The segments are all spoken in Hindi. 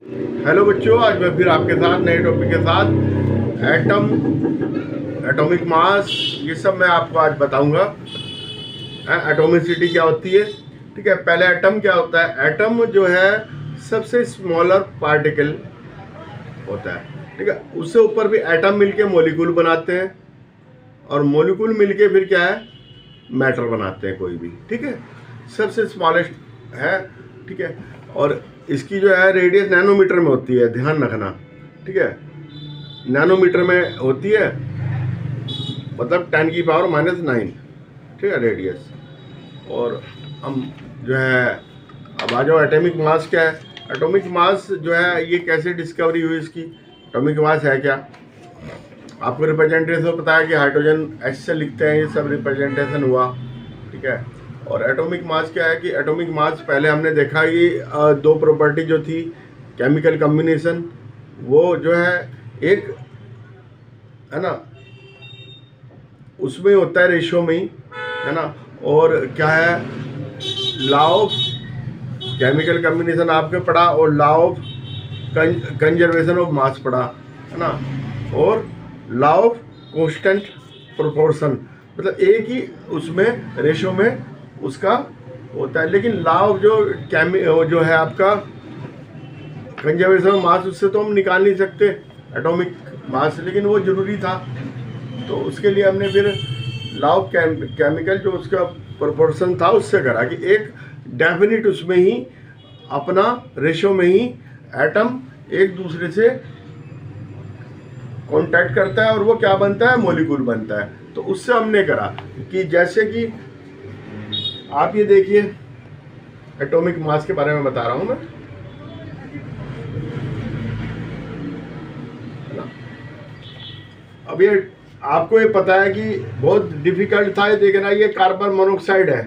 हेलो बच्चों, आज मैं फिर आपके साथ नए टॉपिक के साथ एटम, एटॉमिक मास, ये सब मैं आपको आज बताऊंगा। एटॉमिसिटी क्या होती है, ठीक है। पहले एटम क्या होता है। एटम जो है सबसे स्मॉलर पार्टिकल होता है, ठीक है। उससे ऊपर भी एटम मिलके मॉलिक्यूल बनाते हैं, और मॉलिक्यूल मिलके फिर क्या है, मैटर बनाते हैं कोई भी, ठीक है। सबसे स्मॉलेस्ट है, ठीक है। और इसकी जो है रेडियस नैनोमीटर में होती है, ध्यान रखना, ठीक है। नैनोमीटर में होती है, मतलब 10⁻⁹, ठीक है, रेडियस। और हम जो है, अब आ जाओ एटॉमिक मास क्या है। एटॉमिक मास जो है ये कैसे डिस्कवरी हुई इसकी, एटॉमिक मास है क्या। आपको रिप्रेजेंटेशन पता है कि हाइड्रोजन एच से लिखते हैं, ये सब रिप्रेजेंटेशन हुआ, ठीक है। और एटॉमिक मास क्या है कि एटॉमिक मास पहले हमने देखा कि दो प्रॉपर्टी जो थी, केमिकल कॉम्बिनेशन, वो जो है एक है ना, उसमें होता है रेशियो में ही, है ना। और क्या है, लॉ ऑफ केमिकल कॉम्बिनेशन आपके पढ़ा, और law of conservation of mass पढ़ा, है ना। और लॉ ऑफ कांस्टेंट प्रोपोर्शन, मतलब एक ही उसमें रेशियो में उसका होता है। लेकिन लॉ ऑफ जो है आपका कंजर्वेशन ऑफ मास, उससे तो हम निकाल नहीं सकते एटॉमिक मास, लेकिन वो जरूरी था। तो उसके लिए हमने फिर लॉ ऑफ केमिकल जो उसका प्रोपोर्शन था उससे करा कि एक डेफिनिट उसमें ही अपना रेशियो में ही एटम एक दूसरे से कांटेक्ट करता है, और वो क्या बनता है, मॉलिक्यूल बनता है। तो उससे हमने करा कि जैसे कि आप ये देखिए, एटॉमिक मास के बारे में बता रहा हूं मैं, अब ये आपको ये पता है कि बहुत डिफिकल्ट था ये देखना। ये कार्बन मोनोऑक्साइड है,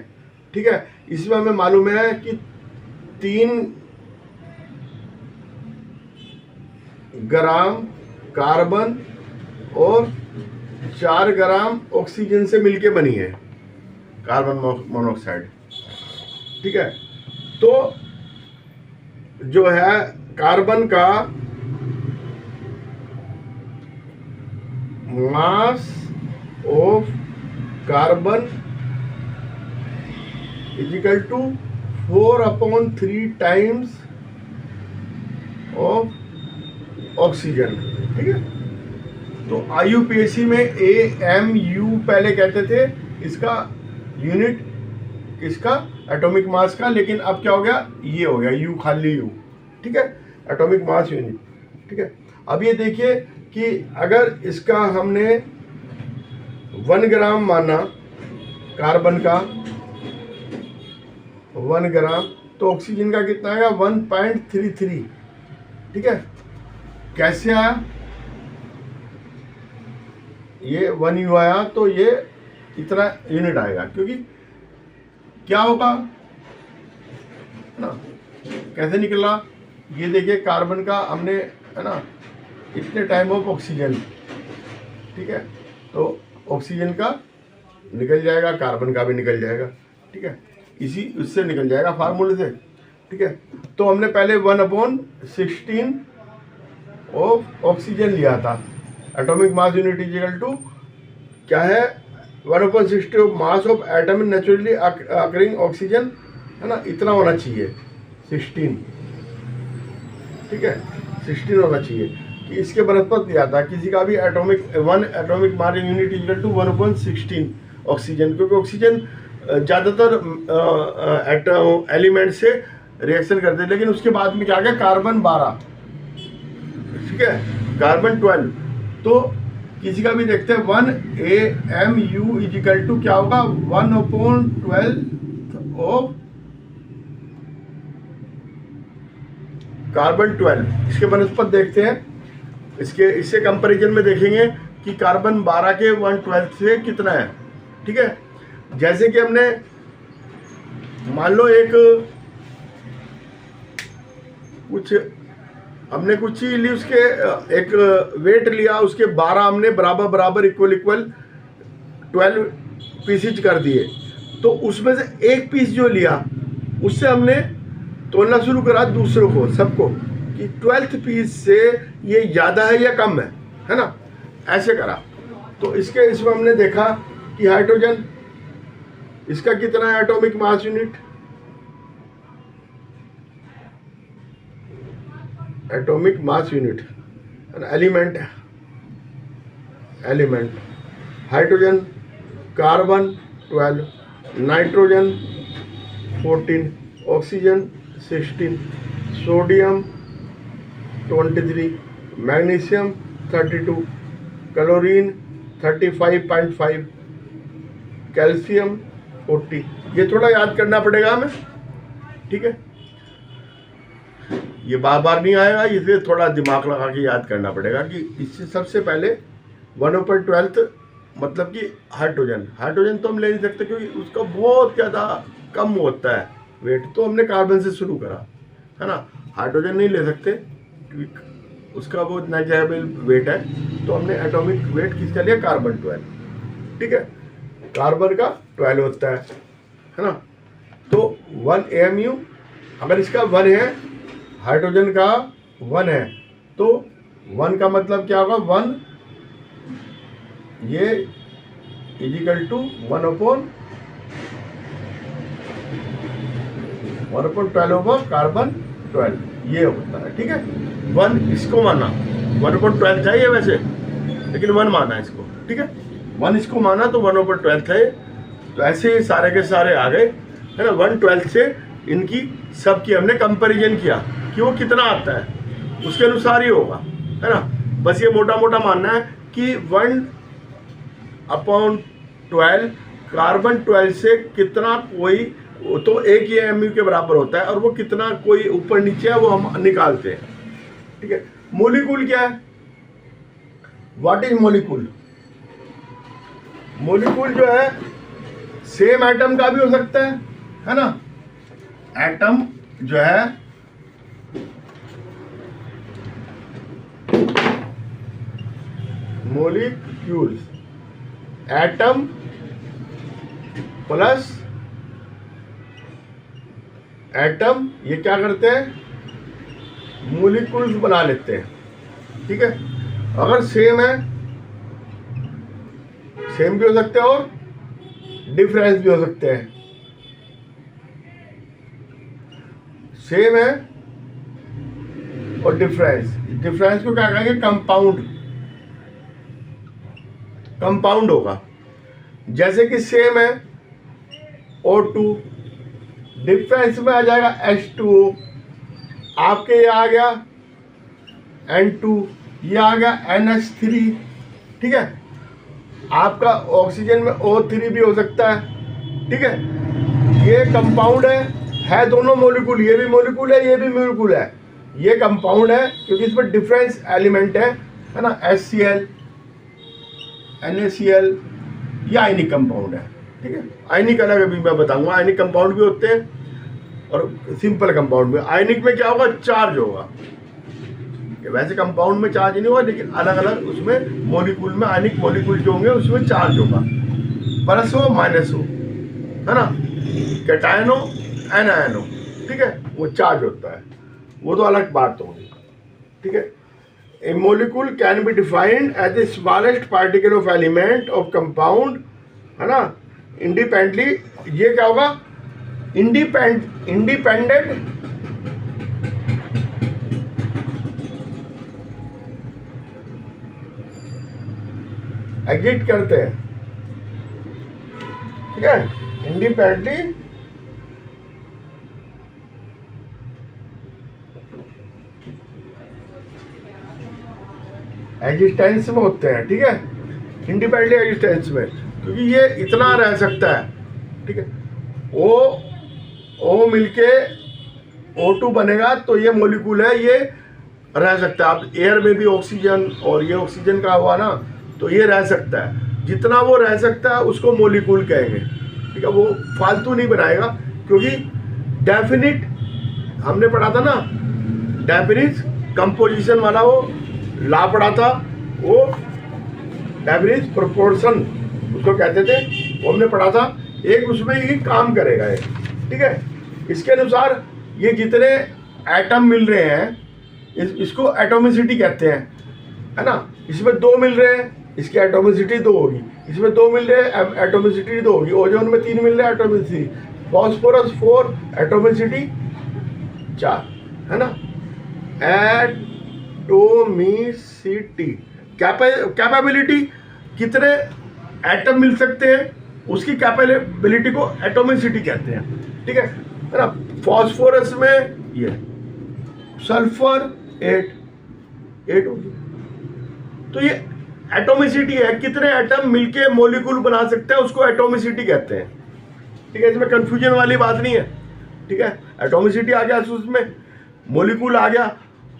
ठीक है। इसमें हमें मालूम है कि 3 ग्राम कार्बन और 4 ग्राम ऑक्सीजन से मिलके बनी है कार्बन मोनोऑक्साइड, ठीक है। तो जो है कार्बन का mass of carbon is equal to 4/3 times of oxygen, ठीक है। तो IUPAC में AMU पहले कहते थे इसका यूनिट, किसका, एटॉमिक मास का। लेकिन अब क्या हो गया, ये हो गया U, खाली U, ठीक है, एटॉमिक मास यूनिट, ठीक है। अब ये देखिए कि अगर इसका हमने 1 ग्राम माना, कार्बन का 1 ग्राम, तो ऑक्सीजन का कितना आएगा, 1.33, ठीक है। कैसे आया, ये 1U आया, तो ये इतना यूनिट आएगा, क्योंकि क्या होगा ना, कैसे निकला, ये देखिए कार्बन का हमने, है ना, इतने टाइम ऑफ ऑक्सीजन, ठीक है। तो ऑक्सीजन का निकल जाएगा, कार्बन का भी निकल जाएगा, ठीक है, इसी उससे निकल जाएगा फार्मूले से, ठीक है। तो हमने पहले 1/16 ऑफ ऑक्सीजन लिया था। Atomic mass unit equal to क्या है, 1/60 of mass of atom naturally occurring oxygen, है ना, इतना होना चाहिए, 16, ठीक है, 16 होना चाहिए। कि इसके बनस्पत दिया था किसी का भी atomic mass unit equal to 1/16 oxygen, क्योंकि ऑक्सीजन ज़्यादातर एलिमेंट से रिएक्शन करते हैं। लेकिन उसके बाद में क्या गया, कार्बन 12, ठीक है, कार्बन 12। तो किसी का भी देखते हैं 1AMU इजिकल टू क्या होगा, 1/12 ऑफ कार्बन 12। इसके बनस्पत देखते हैं, इससे कंपैरिजन में देखेंगे कि कार्बन 12 के 1/12 से कितना है, ठीक है। जैसे कि हमने मान लो हमने कुछ चीज ली, उसके एक वेट लिया, उसके 12 हमने बराबर इक्वल 12 पीसेज कर दिए। तो उसमें से एक पीस जो लिया, उससे हमने तोलना शुरू करा दूसरों को, सबको, कि 12th पीस से ये ज़्यादा है या कम है ना, ऐसे करा। तो इसमें हमने देखा कि हाइड्रोजन, इसका कितना है atomic mass unit, atomic mass unit element है, element hydrogen, carbon 12, nitrogen 14, oxygen 16, sodium 23, magnesium 32, chlorine 35.5, calcium 40। ये थोड़ा याद करना पड़ेगा हमें, ठीक है, ये बार बार नहीं आएगा, इसलिए थोड़ा दिमाग लगा के याद करना पड़ेगा कि इससे सबसे पहले 1/12 मतलब कि हाइड्रोजन तो हम ले नहीं सकते क्योंकि उसका बहुत ज़्यादा कम होता है वेट, तो हमने कार्बन से शुरू करा, है ना। हाइड्रोजन नहीं ले सकते क्योंकि उसका वो नेग्लिजिबल वेट है, तो हमने एटॉमिक वेट किसका लिया, कार्बन 12, ठीक है। कार्बन का 12 होता है ना। तो 1 AMU, अगर इसका 1 है, हाइड्रोजन का 1 है, तो 1 का मतलब क्या होगा, 1 ये इजिकल टू 1/12 कार्बन 12, ये होता है, ठीक है। 1 इसको माना, 1/12 था ये वैसे, लेकिन 1 माना इसको, ठीक है। 1 इसको माना तो 1/12 थे। तो ऐसे ही सारे के सारे आ गए, है ना। 1/12 से इनकी सबकी हमने कंपैरिजन किया कि वो कितना आता है, उसके अनुसार ही होगा, है ना। बस ये मोटा मोटा मानना है कि 1/12 कार्बन 12 से कितना कोई तो 1 AMU के बराबर होता है, और वो कितना कोई ऊपर नीचे है वो हम निकालते हैं, ठीक है। मोलिक्यूल क्या है, व्हाट इज मोलिक्यूल? मोलिक्यूल जो है सेम एटम का भी हो सकता है ना। एटम जो है मोलिक्यूल्स, एटम प्लस एटम, ये क्या करते हैं, मोलिक्यूल्स बना लेते हैं, ठीक है। अगर सेम है, सेम भी हो सकते हैं और डिफरेंस भी हो सकते हैं। सेम है और डिफरेंस को क्या कहेंगे, कंपाउंड होगा। जैसे कि सेम है O2, डिफरेंस में आ जाएगा H2O, आपके ये आ गया N2, ये आ गया NH3, ठीक है। आपका ऑक्सीजन में O3 भी हो सकता है, ठीक है। ये कंपाउंड है दोनों मोलिक्यूल, ये भी मोलिक्यूल है, ये भी मोलिक्यूल है। ये कंपाउंड है क्योंकि इसमें डिफरेंस एलिमेंट है ना, HCl, NaCl, ये आयनिक कंपाउंड है, ठीक है। आयनिक अलग अभी मैं बताऊंगा, आयनिक कंपाउंड भी होते हैं और सिंपल कंपाउंड में। आयनिक में क्या होगा, चार्ज होगा, वैसे कंपाउंड में चार्ज नहीं होगा, लेकिन अलग अलग उसमें मोलिक्यूल में आयनिक मोलिक्यूल जो होंगे उसमें चार्ज होगा, प्लस हो माइनस हो, है ना। कैटायन हो एनायन हो, ठीक है, वो चार्ज होता है, वो तो अलग बात होगी, ठीक है। A molecule can be defined as the smallest particle of element of compound, है ना, इंडिपेंडेंटली। ये क्या होगा, इंडिपेंडेंट एग्जिस्ट करते हैं, ठीक है, इंडिपेंडेंटली एग्जिस्टेंस में होते हैं, ठीक है, इंडिपेंडेंटली एग्जिस्टेंस में, क्योंकि ये इतना रह सकता है, ठीक है। ओ मिलके O2 बनेगा तो ये मोलिक्यूल है, ये रह सकता है। अब एयर में भी ऑक्सीजन और ये ऑक्सीजन का हुआ ना, तो ये रह सकता है। जितना वो रह सकता है उसको मोलिक्यूल कहेंगे, ठीक है। वो फालतू नहीं बनाएगा, क्योंकि डेफिनिट हमने पढ़ा था ना, डेफिनिट कंपोजिशन वाला वो ला पढ़ा था, वो डेफिनिट प्रोपोर्शन उसको कहते थे, वो हमने पढ़ा था। एक उसमें ही काम करेगा ये, ठीक है। इसके अनुसार ये जितने एटम मिल रहे हैं, इसको एटोमिसिटी कहते हैं, है ना। इसमें 2 मिल रहे हैं, इसकी एटोमिसिटी 2 होगी। इसमें 2 मिल रहे हैं, एटोमिसिटी 2 होगी। ओजोन में 3 मिल रहे हैं, एटोमिसिटी। फॉस्फोरस 4, एटोमिसिटी 4, है ना। एटोमिसिटी, कैपेबिलिटी, कितने एटम मिल सकते हैं, उसकी कैपेबिलिटी को एटोमिसिटी कहते हैं, ठीक है ना। फॉस्फोरस में ये सल्फर 8 होगी। तो ये एटोमिसिटी है, कितने एटम मिलके मॉलिक्यूल बना सकते हैं, उसको एटोमिसिटी कहते हैं, ठीक है। इसमें कंफ्यूजन वाली बात नहीं है, ठीक है। एटोमिसिटी आ गया, उसमें मॉलिक्यूल आ गया,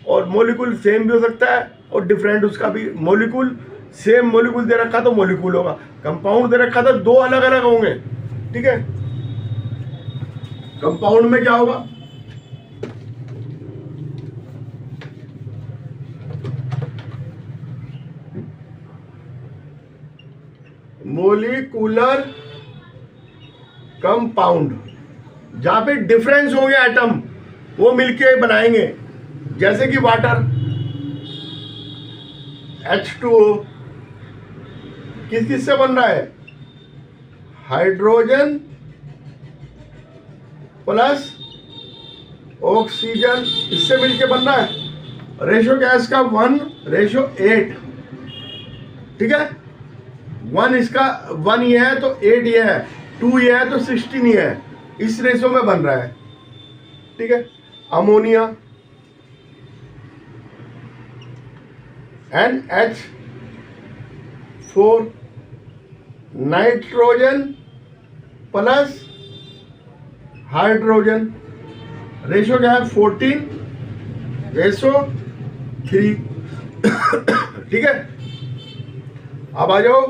और मॉलिक्यूल सेम भी हो सकता है और डिफरेंट उसका भी। मॉलिक्यूल सेम मॉलिक्यूल दे रखा तो मॉलिक्यूल होगा, कंपाउंड दे रखा तो 2 अलग अलग होंगे, ठीक है। कंपाउंड में क्या होगा, मोलिकुलर कंपाउंड, जहां पे डिफरेंस होंगे एटम, वो मिलके बनाएंगे। जैसे कि वाटर H2O किस से बन रहा है, हाइड्रोजन प्लस ऑक्सीजन, इससे मिलके बन रहा है। रेशो गैस का 1:8, ठीक है। 1 इसका 1 ये है तो 8 ये है, 2 ये है तो 16 ये है, इस रेशो में बन रहा है, ठीक है। Ammonia NH4, nitrogen plus hydrogen, ratio क्या है 14:3, ठीक है। अब आ जाओ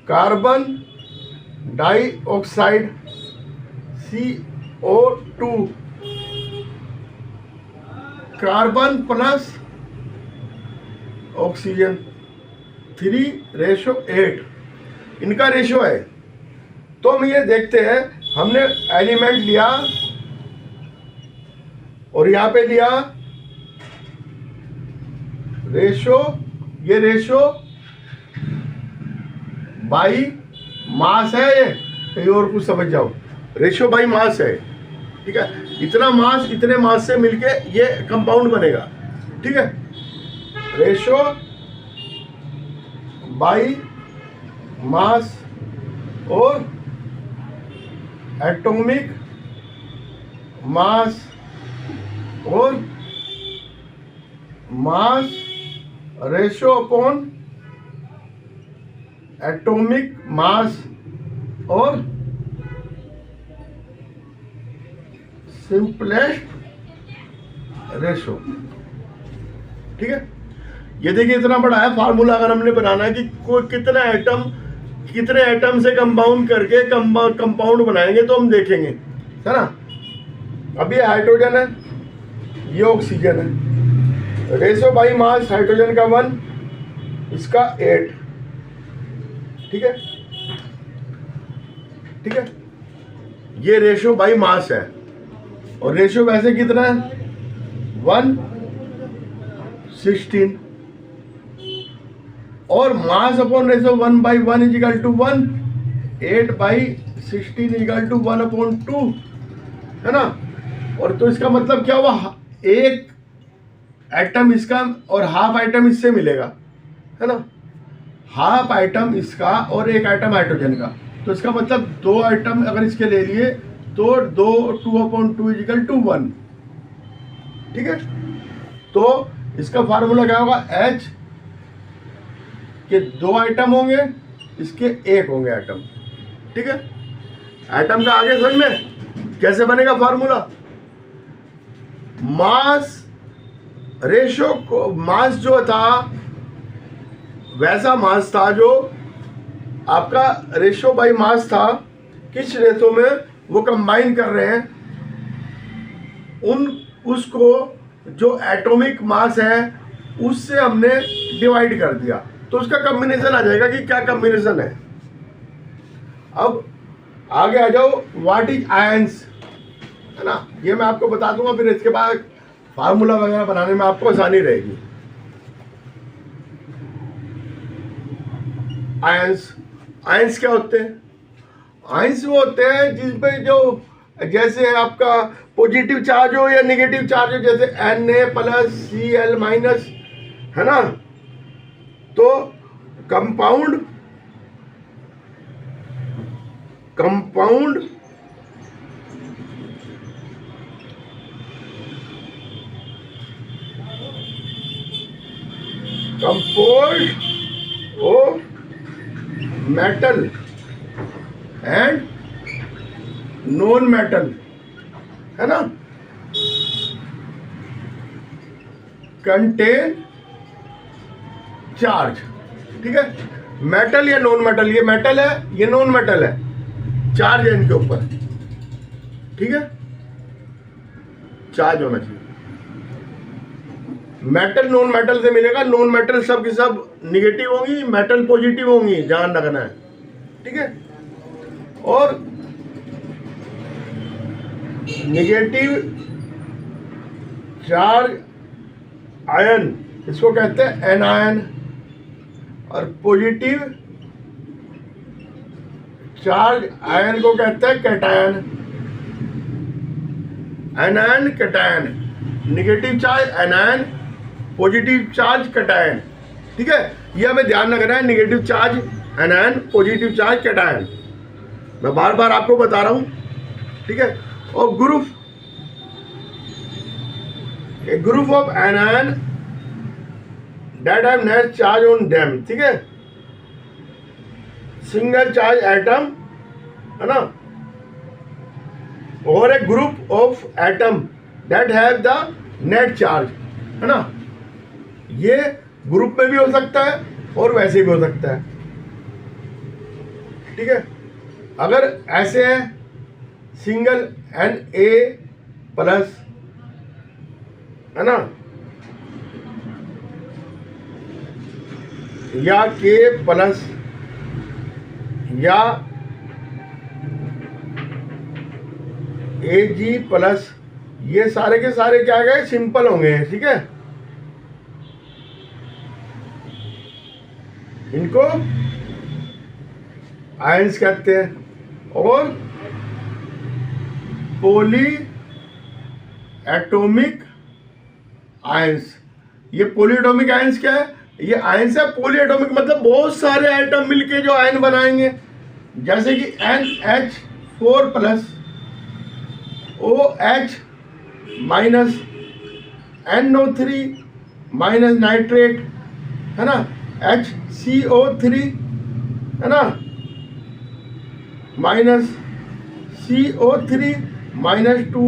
carbon dioxide CO2, carbon plus oxygen 3:8, इनका रेशो है। तो हम ये देखते हैं, हमने एलिमेंट लिया और यहाँ पे लिया रेशो, ये रेशो बाई मास है, ये कहीं और कुछ समझ जाओ, रेशो बाई मास है, ठीक है। इतना मास इतने मास से मिलके ये कंपाउंड बनेगा, ठीक है। रेशो बाई मास और एटॉमिक मास और mass ratio upon atomic mass और सिंपलेस्ट रेशो, ठीक है। ये देखिए इतना बड़ा है फार्मूला, अगर हमने बनाना है कि कोई कितने एटम से कंपाउंड करके कंपाउंड बनाएंगे तो हम देखेंगे, है ना। अब ये हाइड्रोजन है, ये ऑक्सीजन है, रेशो बाई मास हाइड्रोजन का 1, इसका 8, ठीक है, ठीक है। ये रेशो बाई मास है, और रेशो वैसे कितना है 1:16, और मास अपॉन रेशो 1/1 = 1, 8/16 = 1/2, है ना। और तो इसका मतलब क्या हुआ, एक एटम इसका और हाफ आइटम इससे मिलेगा, है ना। हाफ आइटम इसका और एक आइटम हाइड्रोजन का, तो इसका मतलब 2 आइटम अगर इसके ले लिए तो 2/2 = 1, ठीक है। तो इसका फार्मूला क्या होगा, H के 2 आइटम होंगे, इसके 1 होंगे आइटम, ठीक है। आइटम का आगे समझ में कैसे बनेगा फार्मूला, मास रेशो को, मास जो था वैसा मास था जो आपका रेशो बाई मास था, किस रेशो में वो कंबाइन कर रहे हैं, उसको जो एटॉमिक मास है उससे हमने डिवाइड कर दिया, तो उसका कॉम्बिनेशन आ जाएगा कि क्या कॉम्बिनेशन है। अब आगे आ जाओ, व्हाट इज आयंस, है ना। ये मैं आपको बता दूंगा, फिर इसके बाद फार्मूला वगैरह बनाने में आपको आसानी रहेगी। आयंस, आयंस क्या होते हैं? आयंस वो होते हैं जिसमें जो जैसे आपका पॉजिटिव चार्ज हो या नेगेटिव चार्ज हो, जैसे Na+Cl-, है ना। तो compound composed of metal and non metal, है ना, कंटेन चार्ज। ठीक है, मेटल या नॉन मेटल, ये मेटल है ये नॉन मेटल है, चार्ज है इनके ऊपर। ठीक है, चार्ज होना चाहिए। मेटल नॉन मेटल से मिलेगा, नॉन मेटल सब की सब निगेटिव होंगी, मेटल पॉजिटिव होंगी, ध्यान रखना है। ठीक है, और निगेटिव चार्ज आयन इसको कहते हैं एनायन, और पॉजिटिव चार्ज आयन को कहते हैं cation. Anion cation, negative charge anion, positive charge cation. ठीक है, ये हमें ध्यान रखना है, negative charge anion, positive charge cation. मैं बार बार आपको बता रहा हूं। ठीक है, और group, a group of anion that have net charge on them। ठीक है, सिंगल चार्ज एटम, है ना, और a group of atom that have the net charge, है ना। ये ग्रुप में भी हो सकता है और वैसे भी हो सकता है। ठीक है, अगर ऐसे है सिंगल Na+, है ना, या K+, या Ag+, ये सारे के सारे क्या गए, सिंपल होंगे। ठीक है, इनको आयंस कहते हैं। और पॉली एटॉमिक आयंस, ये पॉलीएटॉमिक आयंस क्या है? ये आयंस है पॉली एटॉमिक, मतलब बहुत सारे आइटम मिलके जो आयन बनाएंगे, जैसे कि NH4+, OH-, NO3- नाइट्रेट, है ना, HCO3, है ना, -CO3-2,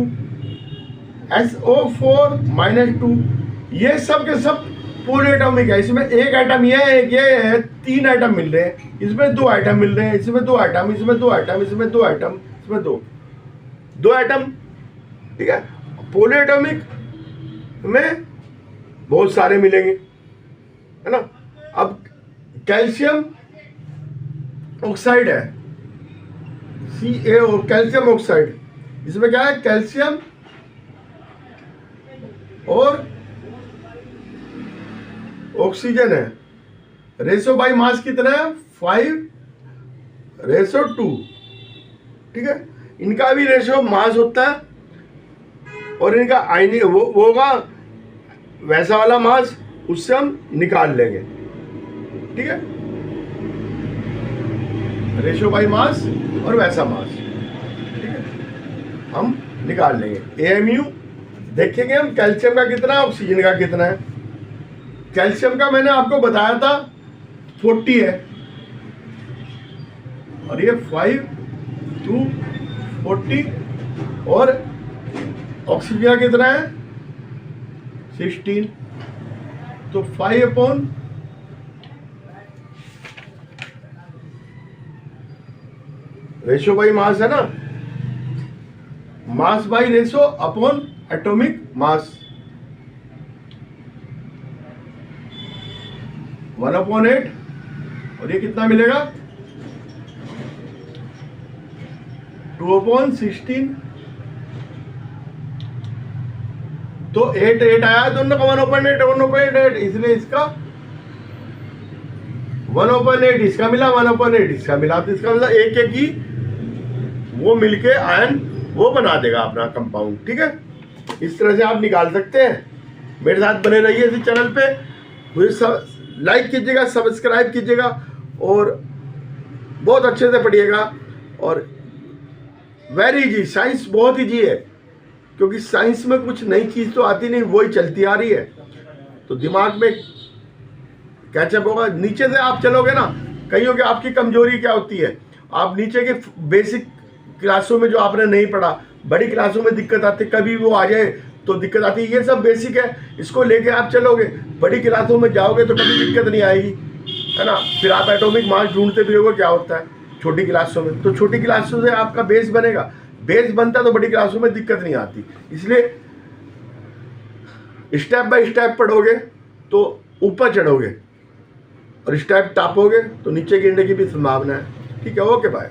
SO4-2, ये सब के सब पॉलीएटॉमिक है। इसमें एक आइटम ये है, एक ये है, 3 आइटम मिल रहे हैं, इसमें 2 आइटम मिल रहे हैं, इसमें 2 आइटम, इसमें 2 आइटम, इसमें 2 आइटम, इसमें 2 आइटम। ठीक है, पॉलीएटॉमिक में बहुत सारे मिलेंगे, है ना। अब कैल्शियम ऑक्साइड है, CaO, कैल्शियम ऑक्साइड, इसमें क्या है, कैल्शियम और ऑक्सीजन है। रेशो बाई मास कितना है, 5:2। ठीक है, इनका भी रेशो मास होता है, और इनका आयनी वो होगा वैसा वाला मास, उससे हम निकाल लेंगे। ठीक है, रेशो बाई मास और वैसा मास, ठीक है, हम निकाल लेंगे। AMU देखेंगे हम, कैल्शियम का कितना है, ऑक्सीजन का कितना है। कैल्शियम का मैंने आपको बताया था 40 है, और ये 5:40, और ऑक्सीजन कितना है, 16। तो 5 रेशो बाई मास है ना, mass by ratio upon atomic mass, 1/8, और ये कितना मिलेगा, 2/16, तो 8 8 आया दोनों का 1/8 1/8, इसलिए इसका 1/8 इसका मिला, 1/8 इसका मिला, तो इसका मतलब एक एक ही वो मिलके आयन वो बना देगा अपना कंपाउंड। ठीक है, इस तरह से आप निकाल सकते हैं। मेरे साथ बने रहिए इस चैनल पे, मुझे सब लाइक कीजिएगा, सब्सक्राइब कीजिएगा और बहुत अच्छे से पढ़िएगा। और वेरी इजी, साइंस बहुत इजी है, क्योंकि साइंस में कुछ नई चीज़ तो आती नहीं, वही चलती आ रही है, तो दिमाग में कैचअप होगा। नीचे से आप चलोगे ना, कहीं कि आपकी कमजोरी क्या होती है, आप नीचे के बेसिक क्लासों में जो आपने नहीं पढ़ा, बड़ी क्लासों में दिक्कत आती, कभी वो आ जाए तो दिक्कत आती है। ये सब बेसिक है, इसको लेके आप चलोगे, बड़ी क्लासों में जाओगे तो कभी दिक्कत नहीं आएगी, है ना। फिर आप एटॉमिक मास ढूंढते भी होगे क्या होता है छोटी क्लासों में, तो छोटी क्लासों से आपका बेस बनेगा, बेस बनता तो बड़ी क्लासों में दिक्कत नहीं आती। इसलिए स्टेप बाय स्टेप पढ़ोगे तो ऊपर चढ़ोगे, और स्टेप टापोगे तो नीचे गिरने की भी संभावना है। ठीक है, ओके बाय।